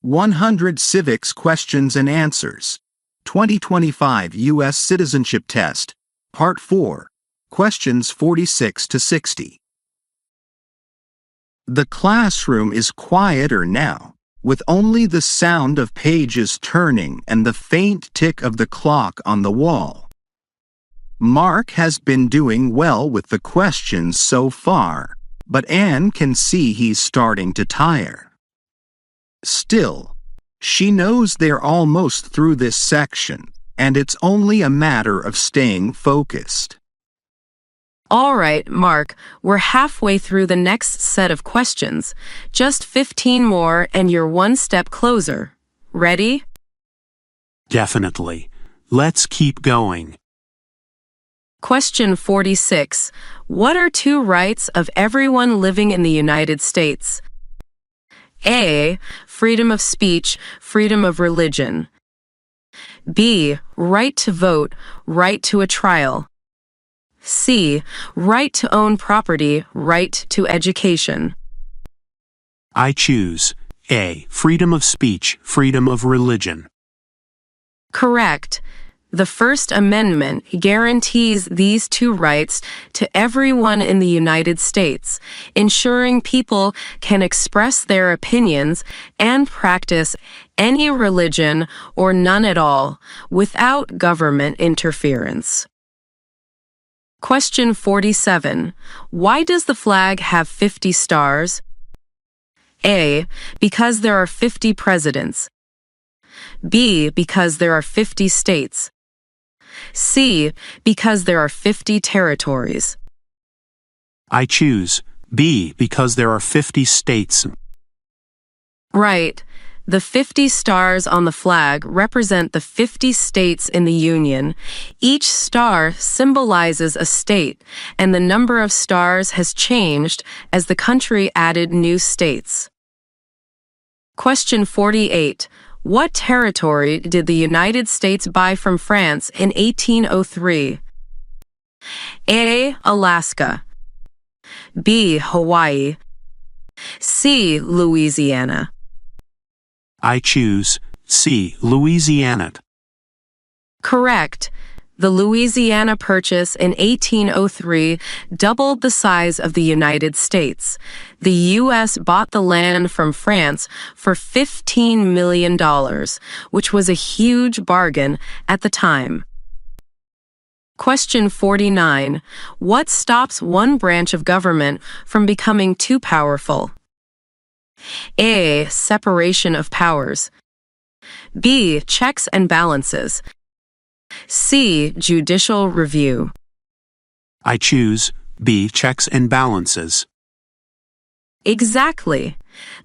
100 Civics Questions and Answers. 2025 US Citizenship Test. Part 4. Questions 46 to 60. The classroom is quieter now, with only the sound of pages turning and the faint tick of the clock on the wall. Mark has been doing well with the questions so far, but Anne can see he's starting to tire. Still, she knows they're almost through this section, and it's only a matter of staying focused. All right, Mark, we're halfway through the next set of questions. Just 15 more and you're one step closer. Ready? Definitely. Let's keep going. Question 46. What are two rights of everyone living in the United States? A. Freedom of speech, freedom of religion. B. Right to vote, right to a trial. C. Right to own property, right to education. I choose A. Freedom of speech, freedom of religion. Correct. The First Amendment guarantees these two rights to everyone in the United States, ensuring people can express their opinions and practice any religion or none at all without government interference. Question 47. Why does the flag have 50 stars? A. Because there are 50 presidents. B. Because there are 50 states. C. Because there are 50 territories. I choose B. Because there are 50 states. Right. The 50 stars on the flag represent the 50 states in the Union. Each star symbolizes a state, and the number of stars has changed as the country added new states. Question 48. What territory did the United States buy from France in 1803? A. Alaska. B. Hawaii. C. Louisiana. I choose C. Louisiana. Correct. The Louisiana Purchase in 1803 doubled the size of the United States. The U.S. bought the land from France for $15 million, which was a huge bargain at the time. Question 49. What stops one branch of government from becoming too powerful? A. Separation of powers. B. Checks and balances. C. Judicial review. I choose B. Checks and balances. Exactly.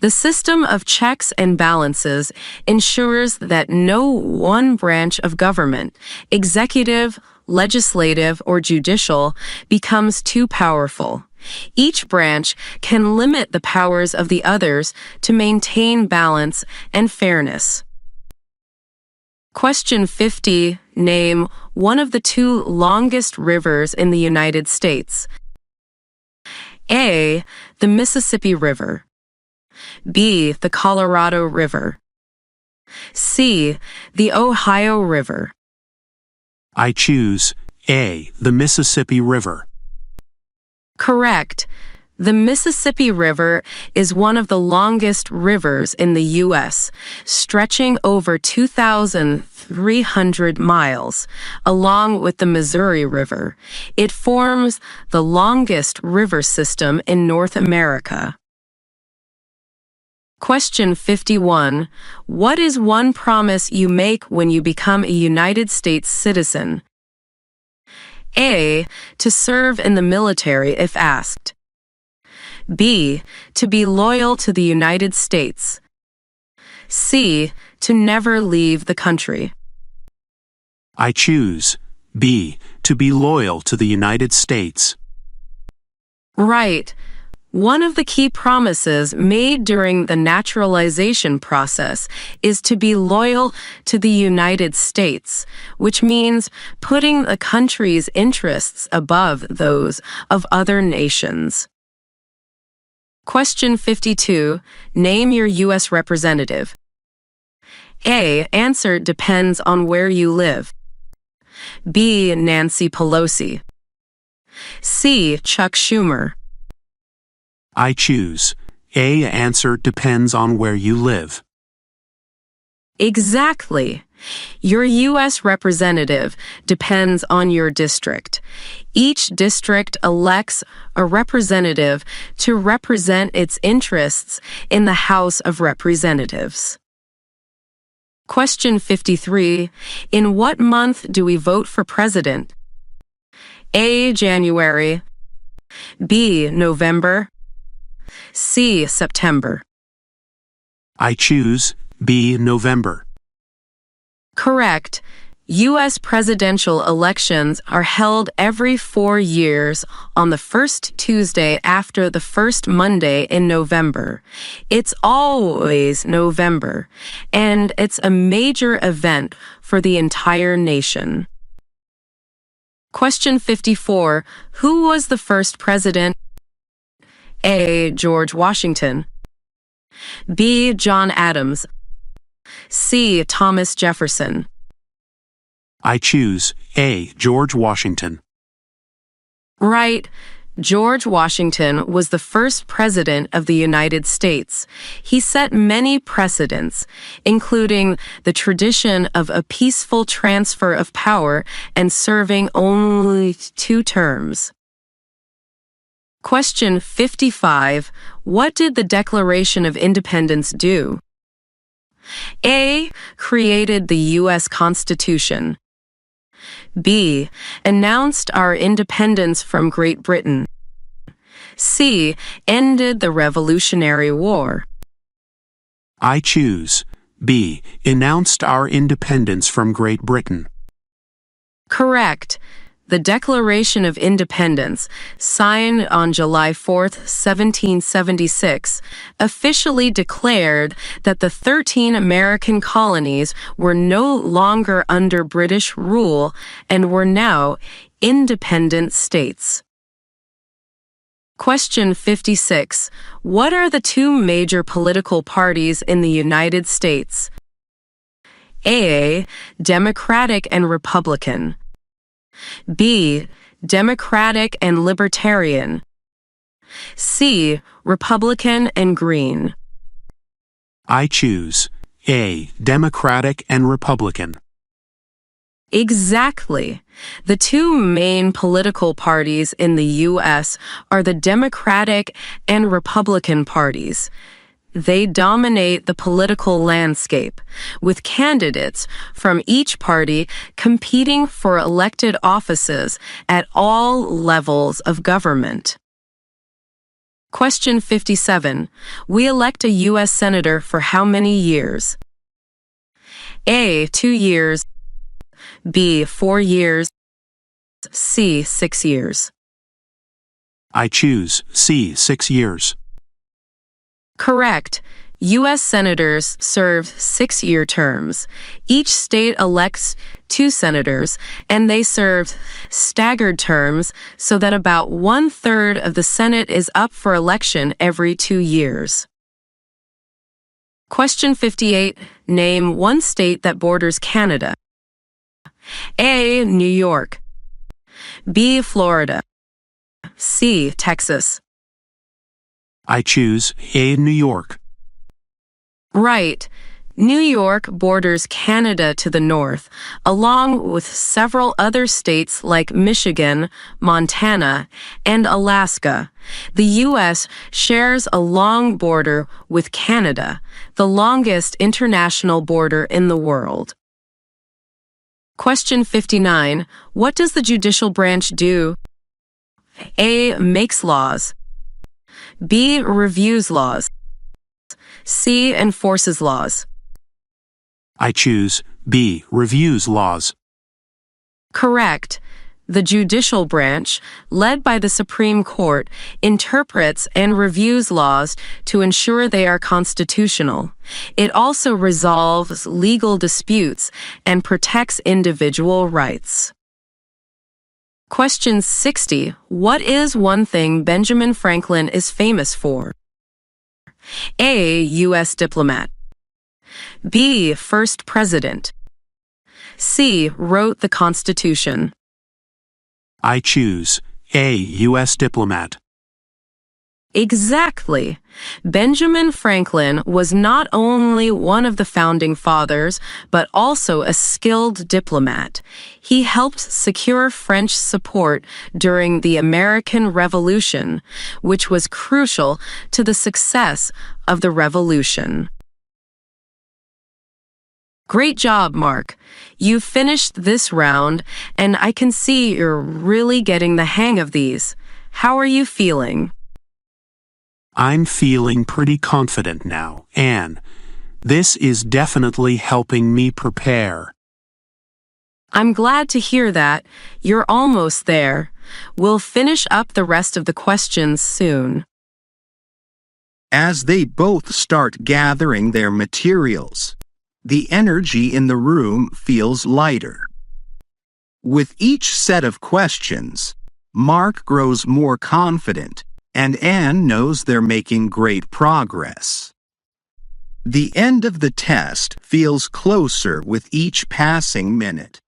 The system of checks and balances ensures that no one branch of government, executive, legislative, or judicial, becomes too powerful. Each branch can limit the powers of the others to maintain balance and fairness. Question 50. Name one of the two longest rivers in the United States. A. The Mississippi River. B. The Colorado River. C. The Ohio River. I choose A. The Mississippi River. Correct. The Mississippi River is one of the longest rivers in the U.S., stretching over 2,300 miles, along with the Missouri River. It forms the longest river system in North America. Question 51. What is one promise you make when you become a United States citizen? A. To serve in the military if asked. B. To be loyal to the United States. C. To never leave the country. I choose B. To be loyal to the United States. Right. One of the key promises made during the naturalization process is to be loyal to the United States, which means putting the country's interests above those of other nations. Question 52. Name your U.S. representative. A. Answer depends on where you live. B. Nancy Pelosi. C. Chuck Schumer. I choose A. Answer depends on where you live. Exactly. Your U.S. representative depends on your district. Each district elects a representative to represent its interests in the House of Representatives. Question 53. In what month do we vote for president? A. January. B. November. C. September. I choose B. November. Correct. U.S. presidential elections are held every 4 years on the first Tuesday after the first Monday in November. It's always November, and it's a major event for the entire nation. Question 54. Who was the first president? A. George Washington. B. John Adams. C. Thomas Jefferson. I choose A. George Washington. Right. George Washington was the first president of the United States. He set many precedents, including the tradition of a peaceful transfer of power and serving only 2 terms. Question 55. What did the Declaration of Independence do? A. Created the U.S. Constitution. B. Announced our independence from Great Britain. C. Ended the Revolutionary War. I choose B. Announced our independence from Great Britain. Correct. The Declaration of Independence, signed on July 4, 1776, officially declared that the 13 American colonies were no longer under British rule and were now independent states. Question 56. What are the 2 major political parties in the United States? A. Democratic and Republican. B. Democratic and Libertarian. C. Republican and Green. I choose A. Democratic and Republican. Exactly. The 2 main political parties in the U.S. are the Democratic and Republican parties. They dominate the political landscape, with candidates from each party competing for elected offices at all levels of government. Question 57. We elect a U.S. Senator for how many years? A. 2 years. B. 4 years. C. 6 years. I choose C. 6 years. Correct. U.S. senators serve 6-year terms. Each state elects 2 senators, and they serve staggered terms so that about 1/3 of the Senate is up for election every 2 years. Question 58. Name 1 state that borders Canada. A. New York. B. Florida. C. Texas. I choose A. New York. Right. New York borders Canada to the north, along with several other states like Michigan, Montana, and Alaska. The U.S. shares a long border with Canada, the longest international border in the world. Question 59. What does the judicial branch do? A. Makes laws. B. Reviews laws. C. Enforces laws. I choose B. Reviews laws. Correct. The judicial branch, led by the Supreme Court, interprets and reviews laws to ensure they are constitutional. It also resolves legal disputes and protects individual rights. Question 60. What is one thing Benjamin Franklin is famous for? A. U.S. diplomat. B. First President. C. Wrote the Constitution. I choose A. U.S. diplomat. Exactly. Benjamin Franklin was not only one of the founding fathers, but also a skilled diplomat. He helped secure French support during the American Revolution, which was crucial to the success of the Revolution. Great job, Mark. You've finished this round, and I can see you're really getting the hang of these. How are you feeling? I'm feeling pretty confident now, Anne. This is definitely helping me prepare. I'm glad to hear that. You're almost there. We'll finish up the rest of the questions soon. As they both start gathering their materials, the energy in the room feels lighter. With each set of questions, Mark grows more confident, and Anne knows they're making great progress. The end of the test feels closer with each passing minute.